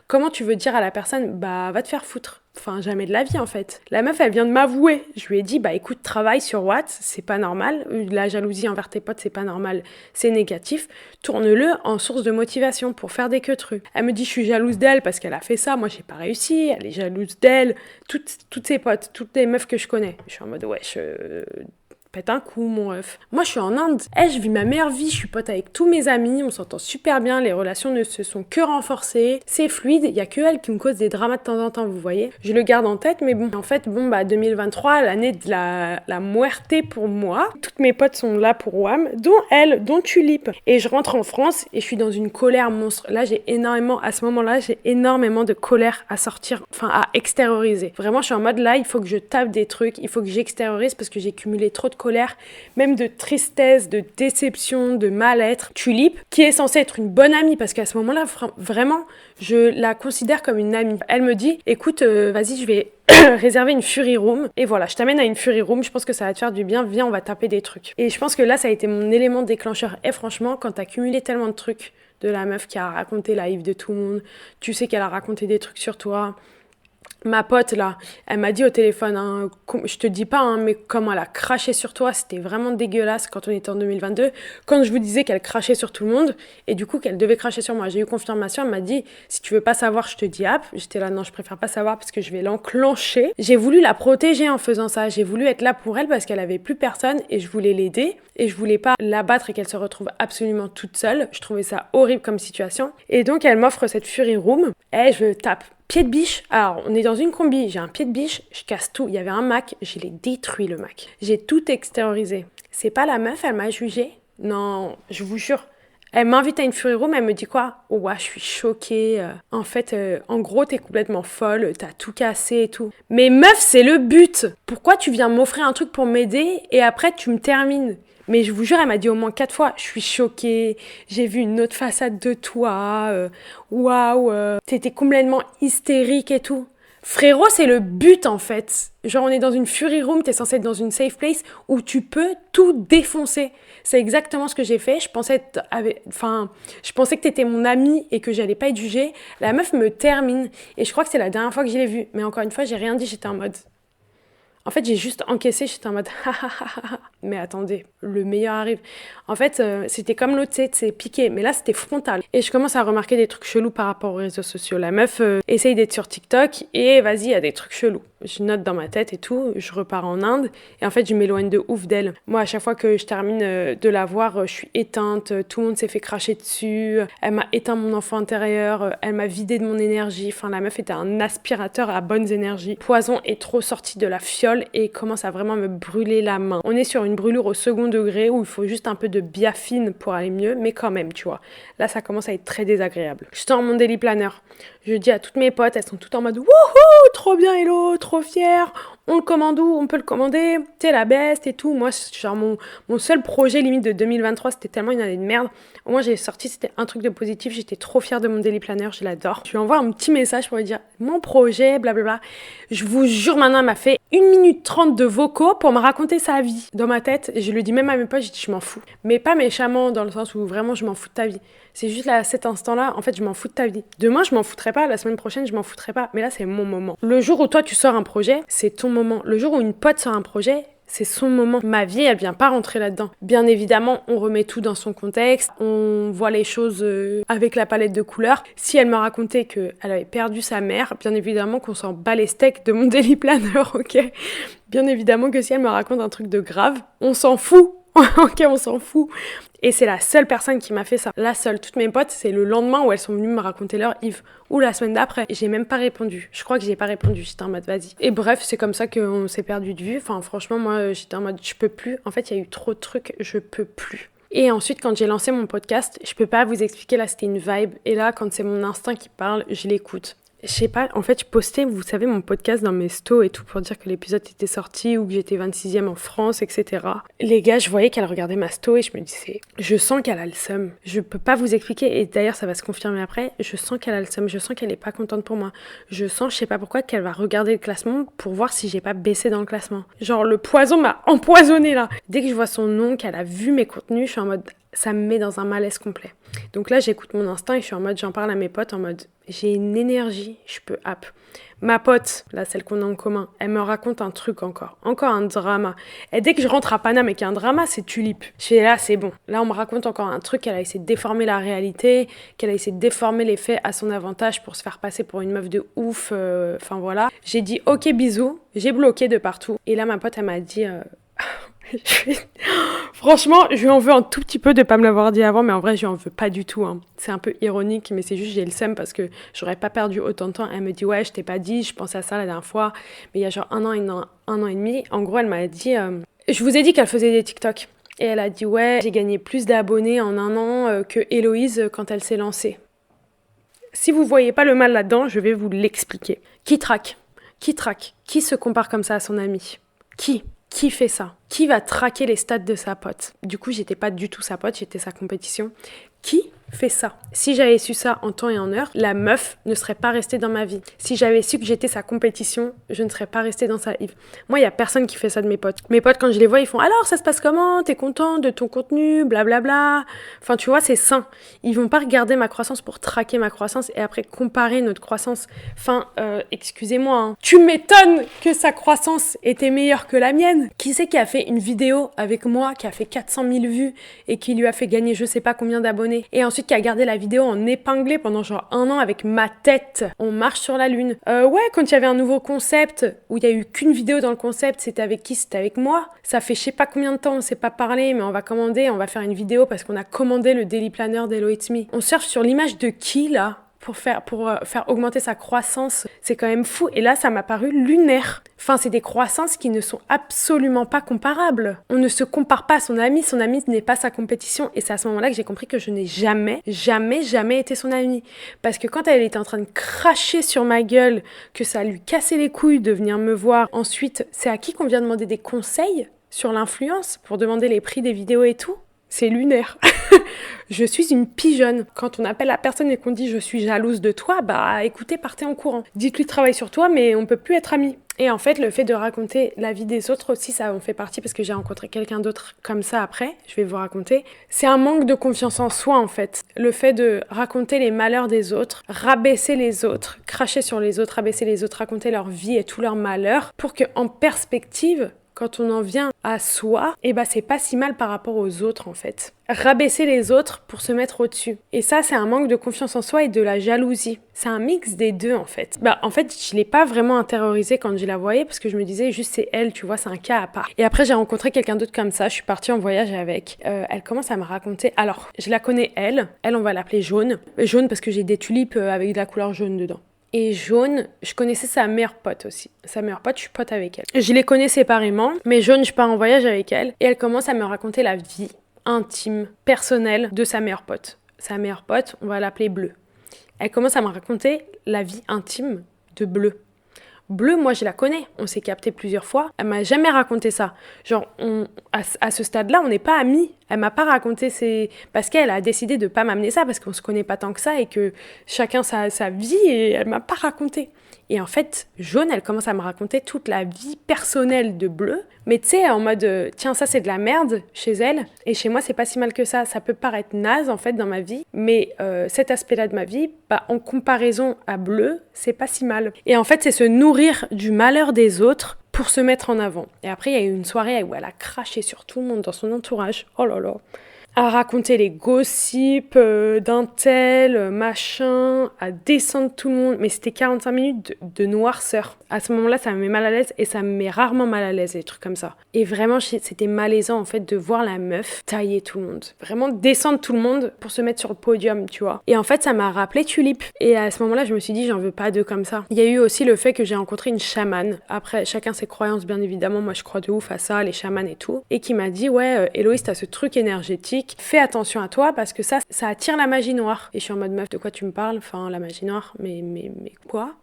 Comment tu veux dire à la personne, va te faire foutre? Enfin, jamais de la vie, en fait. La meuf, elle vient de m'avouer. Je lui ai dit, écoute, travaille sur Watt, c'est pas normal. La jalousie envers tes potes, c'est pas normal. C'est négatif. Tourne-le en source de motivation pour faire des queutrus. Elle me dit, je suis jalouse d'elle parce qu'elle a fait ça. Moi, j'ai pas réussi. Elle est jalouse d'elle. Toutes ses potes, toutes les meufs que je connais. Je suis en mode, wesh, pète un coup, mon ref. Moi, je suis en Inde. Je vis ma meilleure vie. Je suis pote avec tous mes amis. On s'entend super bien. Les relations ne se sont que renforcées. C'est fluide. Il y a que elle qui me cause des dramas de temps en temps, vous voyez. Je le garde en tête, mais bon. En fait, 2023, l'année de la muerte pour moi. Toutes mes potes sont là pour WAM, dont elle, dont Tulip. Et je rentre en France et je suis dans une colère monstre. Là, à ce moment-là, j'ai énormément de colère à sortir, à extérioriser. Vraiment, je suis en mode là, il faut que je tape des trucs. Il faut que j'extériorise parce que j'ai cumulé trop de colère, même de tristesse, de déception, de mal-être. Tulip, qui est censée être une bonne amie, parce qu'à ce moment-là, vraiment, je la considère comme une amie. Elle me dit, écoute, vas-y, je vais réserver une Fury Room, et voilà, je t'amène à une Fury Room, je pense que ça va te faire du bien, viens, on va taper des trucs. Et je pense que là, ça a été mon élément déclencheur. Et franchement, quand t'as cumulé tellement de trucs, de la meuf qui a raconté la Yves de tout le monde, tu sais qu'elle a raconté des trucs sur toi. Ma pote, là, elle m'a dit au téléphone, je te dis pas, mais comment elle a craché sur toi, c'était vraiment dégueulasse quand on était en 2022. Quand je vous disais qu'elle crachait sur tout le monde, et du coup qu'elle devait cracher sur moi. J'ai eu confirmation, elle m'a dit, si tu veux pas savoir, je te dis hop. J'étais là, non, je préfère pas savoir parce que je vais l'enclencher. J'ai voulu la protéger en faisant ça, j'ai voulu être là pour elle parce qu'elle avait plus personne et je voulais l'aider. Et je voulais pas l'abattre et qu'elle se retrouve absolument toute seule. Je trouvais ça horrible comme situation. Et donc elle m'offre cette Fury Room, et je tape. Pied de biche, alors on est dans une combi, j'ai un pied de biche, je casse tout. Il y avait un Mac, je l'ai détruit le Mac. J'ai tout extériorisé. C'est pas la meuf, elle m'a jugée. Non, je vous jure. Elle m'invite à une Fury Room, elle me dit quoi? Oh ouais, je suis choquée. En fait, en gros, t'es complètement folle, t'as tout cassé et tout. Mais meuf, c'est le but. Pourquoi tu viens m'offrir un truc pour m'aider et après tu me termines? Mais je vous jure, elle m'a dit au moins 4 fois, je suis choquée, j'ai vu une autre façade de toi, waouh, t'étais complètement hystérique et tout. Frérot, c'est le but en fait. Genre on est dans une Fury Room, t'es censé être dans une safe place où tu peux tout défoncer. C'est exactement ce que j'ai fait. Je pensais que t'étais mon amie et que j'allais pas être jugée. La meuf me termine et je crois que c'est la dernière fois que je l'ai vue. Mais encore une fois, j'ai rien dit, j'étais en mode... En fait, j'ai juste encaissé, j'étais en mode mais attendez, le meilleur arrive. En fait, c'était comme l'autre, c'est piqué, mais là, c'était frontal. Et je commence à remarquer des trucs chelous par rapport aux réseaux sociaux. La meuf essaye d'être sur TikTok et vas-y, il y a des trucs chelous. Je note dans ma tête et tout, je repars en Inde et en fait, je m'éloigne de ouf d'elle. Moi, à chaque fois que je termine de la voir, je suis éteinte, tout le monde s'est fait cracher dessus, elle m'a éteint mon enfant intérieur, elle m'a vidé de mon énergie. Enfin, la meuf était un aspirateur à bonnes énergies. Poison est trop sorti de la fiole et commence à vraiment me brûler la main. On est sur une une brûlure au second degré où il faut juste un peu de biafine pour aller mieux, mais quand même, tu vois. Là, ça commence à être très désagréable. Je sors mon daily planner. Je dis à toutes mes potes, elles sont toutes en mode « Wouhou, trop bien Hello, trop fière, on le commande où? On peut le commander, t'es la best et tout. » Moi, genre mon seul projet limite de 2023, c'était tellement une année de merde. Au moins, j'ai sorti, c'était un truc de positif. J'étais trop fière de mon daily planner, je l'adore. Je lui envoie un petit message pour lui dire « Mon projet, blablabla. » Je vous jure, maintenant, elle m'a fait 1 minute 30 de vocaux pour me raconter sa vie. Dans ma tête, et je le dis même à mes potes, je dis « Je m'en fous. » Mais pas méchamment, dans le sens où vraiment, je m'en fous de ta vie. C'est juste là, à cet instant-là, en fait, je m'en fous de ta vie. Demain, je m'en foutrai pas. La semaine prochaine, je m'en foutrai pas. Mais là, c'est mon moment. Le jour où toi, tu sors un projet, c'est ton moment. Le jour où une pote sort un projet, c'est son moment. Ma vie, elle vient pas rentrer là-dedans. Bien évidemment, on remet tout dans son contexte. On voit les choses avec la palette de couleurs. Si elle me racontait qu'elle avait perdu sa mère, bien évidemment qu'on s'en bat les steaks de mon daily planner, ok? Bien évidemment que si elle me raconte un truc de grave, on s'en fout. Ok, on s'en fout. Et c'est la seule personne qui m'a fait ça. La seule. Toutes mes potes, c'est le lendemain où elles sont venues me raconter leur Yves. Ou la semaine d'après. J'ai même pas répondu. Je crois que j'ai pas répondu. J'étais en mode vas-y. Et bref, c'est comme ça qu'on s'est perdu de vue. Enfin, franchement, moi, j'étais en mode je peux plus. En fait, il y a eu trop de trucs. Je peux plus. Et ensuite, quand j'ai lancé mon podcast, je peux pas vous expliquer. Là, c'était une vibe. Et là, quand c'est mon instinct qui parle, je l'écoute. Je sais pas, en fait, je postais, vous savez, mon podcast dans mes stos et tout pour dire que l'épisode était sorti ou que j'étais 26e en France, etc. Les gars, je voyais qu'elle regardait ma sto et je me disais, je sens qu'elle a le seum. Je peux pas vous expliquer, et d'ailleurs, ça va se confirmer après, je sens qu'elle a le seum, je sens qu'elle est pas contente pour moi. Je sens, je sais pas pourquoi, qu'elle va regarder le classement pour voir si j'ai pas baissé dans le classement. Genre, le poison m'a empoisonné là. Dès que je vois son nom, qu'elle a vu mes contenus, je suis en mode, ça me met dans un malaise complet. Donc là, j'écoute mon instinct et je suis en mode, j'en parle à mes potes en mode, j'ai une énergie, je peux app. Ma pote, là, celle qu'on a en commun, elle me raconte un truc encore un drama. Et dès que je rentre à Paname et qu'il y a un drama, c'est tulipe. Je fais là, c'est bon. Là, on me raconte encore un truc, qu'elle a essayé de déformer la réalité, qu'elle a essayé de déformer les faits à son avantage pour se faire passer pour une meuf de ouf. Enfin voilà. J'ai dit, ok, bisous. J'ai bloqué de partout. Et là, ma pote, elle m'a dit... Franchement, je lui en veux un tout petit peu de pas me l'avoir dit avant, mais en vrai, je lui en veux pas du tout. Hein. C'est un peu ironique, mais c'est juste j'ai le seum parce que j'aurais pas perdu autant de temps. Elle me dit ouais, je t'ai pas dit, je pensais à ça la dernière fois, mais il y a genre un an et demi. En gros, elle m'a dit, je vous ai dit qu'elle faisait des TikTok. Et elle a dit ouais, j'ai gagné plus d'abonnés en un an que Héloïse quand elle s'est lancée. Si vous voyez pas le mal là-dedans, je vais vous l'expliquer. Qui traque? Qui se compare comme ça à son ami? Qui fait ça? Qui va traquer les stats de sa pote? Du coup, j'étais pas du tout sa pote, j'étais sa compétition. Qui fait ça? Si j'avais su ça en temps et en heure, la meuf ne serait pas restée dans ma vie. Si j'avais su que j'étais sa compétition, je ne serais pas restée dans sa Yves. Moi, il y a personne qui fait ça de mes potes. Mes potes, quand je les vois, ils font « Alors, ça se passe comment? T'es content de ton contenu? Blablabla. » Enfin, tu vois, c'est sain. Ils vont pas regarder ma croissance pour traquer ma croissance et après comparer notre croissance. Enfin, excusez-moi, hein. Tu m'étonnes que sa croissance était meilleure que la mienne. Qui c'est qui a fait une vidéo avec moi, qui a fait 400 000 vues et qui lui a fait gagner je sais pas combien d'abonnés et ensuite qui a gardé la vidéo en épinglé pendant genre 1 an avec ma tête. On marche sur la lune. Ouais, quand il y avait un nouveau concept où il y a eu qu'une vidéo dans le concept, c'était avec qui? C'était avec moi. Ça fait je sais pas combien de temps, on s'est pas parlé, mais on va commander, on va faire une vidéo parce qu'on a commandé le daily planner d'Hello It's Me. On surfe sur l'image de qui là? Pour faire augmenter sa croissance, c'est quand même fou. Et là, ça m'a paru lunaire. Enfin, c'est des croissances qui ne sont absolument pas comparables. On ne se compare pas à son ami n'est pas sa compétition. Et c'est à ce moment-là que j'ai compris que je n'ai jamais été son amie. Parce que quand elle était en train de cracher sur ma gueule, que ça lui cassait les couilles de venir me voir, ensuite, c'est à qui qu'on vient demander des conseils sur l'influence pour demander les prix des vidéos et tout? C'est lunaire. Je suis une pigeonne. Quand on appelle la personne et qu'on dit « je suis jalouse de toi », bah écoutez, partez en courant. Dites-lui travaille sur toi, mais on peut plus être amis. Et en fait, le fait de raconter la vie des autres aussi, ça en fait partie parce que j'ai rencontré quelqu'un d'autre comme ça après, je vais vous raconter. C'est un manque de confiance en soi en fait. Le fait de raconter les malheurs des autres, rabaisser les autres, cracher sur les autres, rabaisser les autres, raconter leur vie et tous leurs malheurs pour que en perspective, quand on en vient à soi, eh ben c'est pas si mal par rapport aux autres en fait. Rabaisser les autres pour se mettre au-dessus. Et ça, c'est un manque de confiance en soi et de la jalousie. C'est un mix des deux en fait. En fait, je l'ai pas vraiment intériorisé quand je la voyais parce que je me disais juste c'est elle, tu vois, c'est un cas à part. Et après, j'ai rencontré quelqu'un d'autre comme ça, je suis partie en voyage avec. Elle commence à me raconter. Alors, je la connais elle, on va l'appeler Jaune. Jaune parce que j'ai des tulipes avec de la couleur jaune dedans. Et Jaune, je connaissais sa meilleure pote aussi. Sa meilleure pote, je suis pote avec elle. Je les connais séparément, mais Jaune, je pars en voyage avec elle. Et elle commence à me raconter la vie intime, personnelle de sa meilleure pote. Sa meilleure pote, on va l'appeler Bleu. Elle commence à me raconter la vie intime de Bleu. Bleu, moi je la connais, on s'est capté plusieurs fois, elle m'a jamais raconté ça. Genre, à ce stade-là, on n'est pas amis. Elle m'a pas raconté parce qu'elle a décidé de pas m'amener ça, parce qu'on se connaît pas tant que ça et que chacun sa vie, et elle m'a pas raconté. Et en fait, Jaune, elle commence à me raconter toute la vie personnelle de Bleu, mais tu sais, en mode, tiens, ça c'est de la merde chez elle, et chez moi c'est pas si mal que ça. Ça peut paraître naze en fait dans ma vie, mais cet aspect-là de ma vie, bah, en comparaison à Bleu, c'est pas si mal. Et en fait, c'est se nourrir du malheur des autres pour se mettre en avant. Et après, il y a eu une soirée où elle a craché sur tout le monde dans son entourage. Oh là là. À raconter les gossips d'un tel, machin, à descendre tout le monde. Mais c'était 45 minutes de noirceur. À ce moment-là, ça me met mal à l'aise et ça me met rarement mal à l'aise, les trucs comme ça. Et vraiment, c'était malaisant, en fait, de voir la meuf tailler tout le monde. Vraiment descendre tout le monde pour se mettre sur le podium, tu vois. Et en fait, ça m'a rappelé Tulip. Et à ce moment-là, je me suis dit, j'en veux pas deux comme ça. Il y a eu aussi le fait que j'ai rencontré une chamane. Après, chacun ses croyances, bien évidemment. Moi, je crois de ouf à ça, les chamanes et tout. Et qui m'a dit, ouais, Héloïse, t'as ce truc énergétique. Fais attention à toi parce que ça attire la magie noire. Et je suis en mode meuf, de quoi tu me parles? Enfin, la magie noire, mais quoi?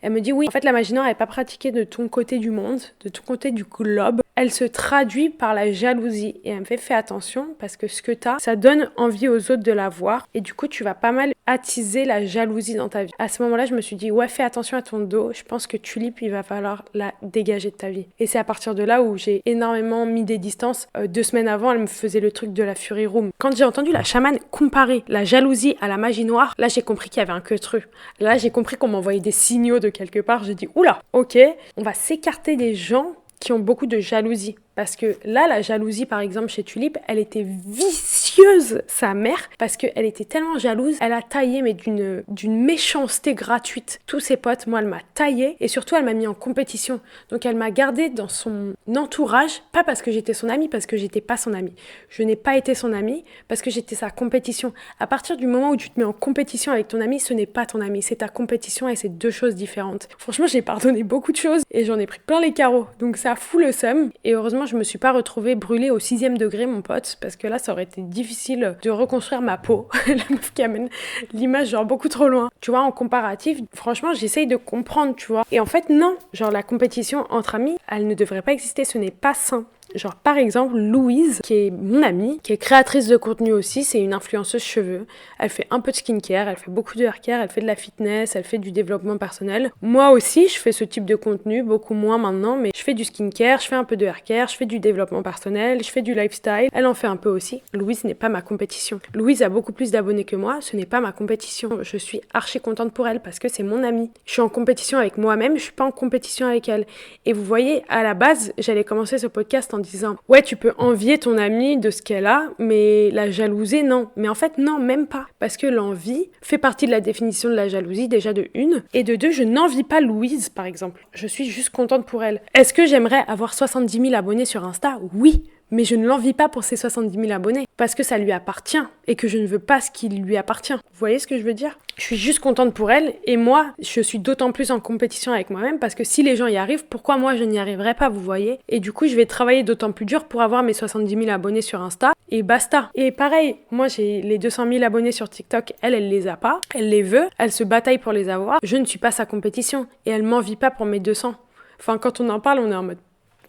Elle me dit oui, en fait la magie noire elle n'est pas pratiquée de ton côté du monde, de ton côté du globe. Elle se traduit par la jalousie. Et elle me fait fais attention parce que ce que t'as, ça donne envie aux autres de l'avoir. Et du coup, tu vas pas mal attiser la jalousie dans ta vie. À ce moment-là, je me suis dit ouais, fais attention à ton dos. Je pense que Tulip, il va falloir la dégager de ta vie. Et c'est à partir de là où j'ai énormément mis des distances. 2 semaines avant, elle me faisait le truc de la Fury Room. Quand j'ai entendu la chamane comparer la jalousie à la magie noire, là j'ai compris qu'il y avait un queutru. Là j'ai compris qu'on m'envoyait des signaux de quelque part. J'ai dit oula, ok, on va s'écarter des gens qui ont beaucoup de jalousie. Parce que là, la jalousie, par exemple, chez Tulip, elle était vicieuse, sa mère, parce qu'elle était tellement jalouse, elle a taillé, mais d'une méchanceté gratuite. Tous ses potes, moi, elle m'a taillé, et surtout, elle m'a mis en compétition. Donc, elle m'a gardée dans son entourage, pas parce que j'étais son amie, parce que j'étais pas son amie. Je n'ai pas été son amie, parce que j'étais sa compétition. À partir du moment où tu te mets en compétition avec ton ami, ce n'est pas ton ami, c'est ta compétition, et c'est 2 choses différentes. Franchement, j'ai pardonné beaucoup de choses, et j'en ai pris plein les carreaux. Donc, ça fout le seum, et heureusement, je me suis pas retrouvée brûlée au 6e degré, mon pote, parce que là, ça aurait été difficile de reconstruire ma peau. La meuf qui amène l'image genre beaucoup trop loin. Tu vois, en comparatif, franchement, j'essaye de comprendre, tu vois. Et en fait, non, genre la compétition entre amis, elle ne devrait pas exister, ce n'est pas sain. Genre par exemple Louise, qui est mon amie, qui est créatrice de contenu aussi, c'est une influenceuse cheveux. Elle fait un peu de skincare, elle fait beaucoup de haircare, elle fait de la fitness, elle fait du développement personnel. Moi aussi, je fais ce type de contenu, beaucoup moins maintenant, mais je fais du skincare, je fais un peu de haircare, je fais du développement personnel, je fais du lifestyle. Elle en fait un peu aussi. Louise n'est pas ma compétition. Louise a beaucoup plus d'abonnés que moi, ce n'est pas ma compétition. Je suis archi contente pour elle parce que c'est mon amie. Je suis en compétition avec moi-même, je suis pas en compétition avec elle. Et vous voyez, à la base, j'allais commencer ce podcast en disant ouais, tu peux envier ton amie de ce qu'elle a, mais la jalouser, non. Mais en fait, non, même pas. Parce que l'envie fait partie de la définition de la jalousie, déjà de 1. Et de 2, je n'envie pas Louise, par exemple. Je suis juste contente pour elle. Est-ce que j'aimerais avoir 70 000 abonnés sur Insta? Oui. Mais je ne l'envie pas pour ses 70 000 abonnés, parce que ça lui appartient, et que je ne veux pas ce qui lui appartient. Vous voyez ce que je veux dire? Je suis juste contente pour elle, et moi, je suis d'autant plus en compétition avec moi-même, parce que si les gens y arrivent, pourquoi moi je n'y arriverais pas, vous voyez? Et du coup, je vais travailler d'autant plus dur pour avoir mes 70 000 abonnés sur Insta, et basta. Et pareil, moi j'ai les 200 000 abonnés sur TikTok, elle les a pas, elle les veut, elle se bataille pour les avoir, je ne suis pas sa compétition, et elle m'envie pas pour mes 200. Enfin, quand on en parle, on est en mode...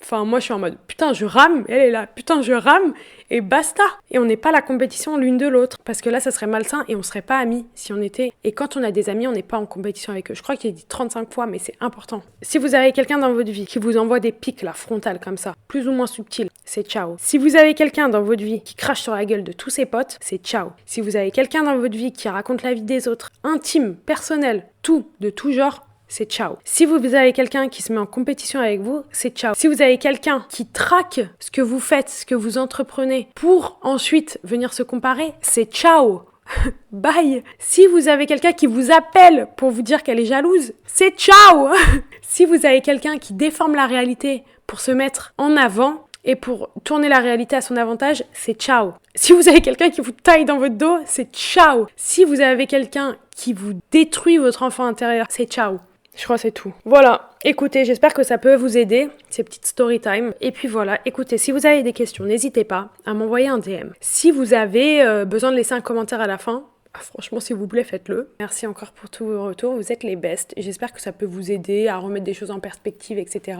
Enfin, moi, je suis en mode, putain, je rame, elle est là, putain, je rame, et basta. Et on n'est pas la compétition l'une de l'autre. Parce que là, ça serait malsain et on serait pas amis si on était. Et quand on a des amis, on n'est pas en compétition avec eux. Je crois qu'il est dit 35 fois, mais c'est important. Si vous avez quelqu'un dans votre vie qui vous envoie des pics, là, frontales, comme ça, plus ou moins subtils, c'est ciao. Si vous avez quelqu'un dans votre vie qui crache sur la gueule de tous ses potes, c'est ciao. Si vous avez quelqu'un dans votre vie qui raconte la vie des autres, intime, personnel, tout, de tout genre, c'est ciao. Si vous avez quelqu'un qui se met en compétition avec vous, c'est ciao. Si vous avez quelqu'un qui traque ce que vous faites, ce que vous entreprenez, pour ensuite venir se comparer, c'est ciao. Bye. Si vous avez quelqu'un qui vous appelle pour vous dire qu'elle est jalouse, c'est ciao. Si vous avez quelqu'un qui déforme la réalité pour se mettre en avant, Et pour tourner la réalité à son avantage, c'est ciao. Si vous avez quelqu'un qui vous taille dans votre dos, c'est ciao. Si vous avez quelqu'un qui vous détruit votre enfant intérieur, c'est ciao. Je crois que c'est tout. Voilà, écoutez, j'espère que ça peut vous aider, ces petites story time. Et puis voilà, écoutez, si vous avez des questions, n'hésitez pas à m'envoyer un DM. Si vous avez besoin de laisser un commentaire à la fin, franchement, s'il vous plaît, faites-le. Merci encore pour tous vos retours, vous êtes les best. J'espère que ça peut vous aider à remettre des choses en perspective, etc.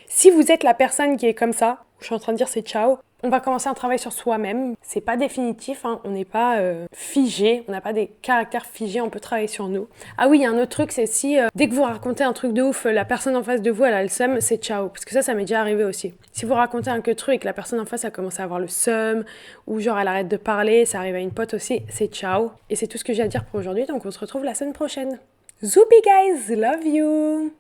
Si vous êtes la personne qui est comme ça, je suis en train de dire c'est ciao, on va commencer un travail sur soi-même. C'est pas définitif, hein. On n'est pas figé, on n'a pas des caractères figés, on peut travailler sur nous. Ah oui, il y a un autre truc, c'est si dès que vous racontez un truc de ouf, la personne en face de vous, elle a le seum, c'est ciao. Parce que ça m'est déjà arrivé aussi. Si vous racontez un que truc et que la personne en face a commencé à avoir le seum, ou genre elle arrête de parler, ça arrive à une pote aussi, c'est ciao. Et c'est tout ce que j'ai à dire pour aujourd'hui, donc on se retrouve la semaine prochaine. Zoupi guys, love you!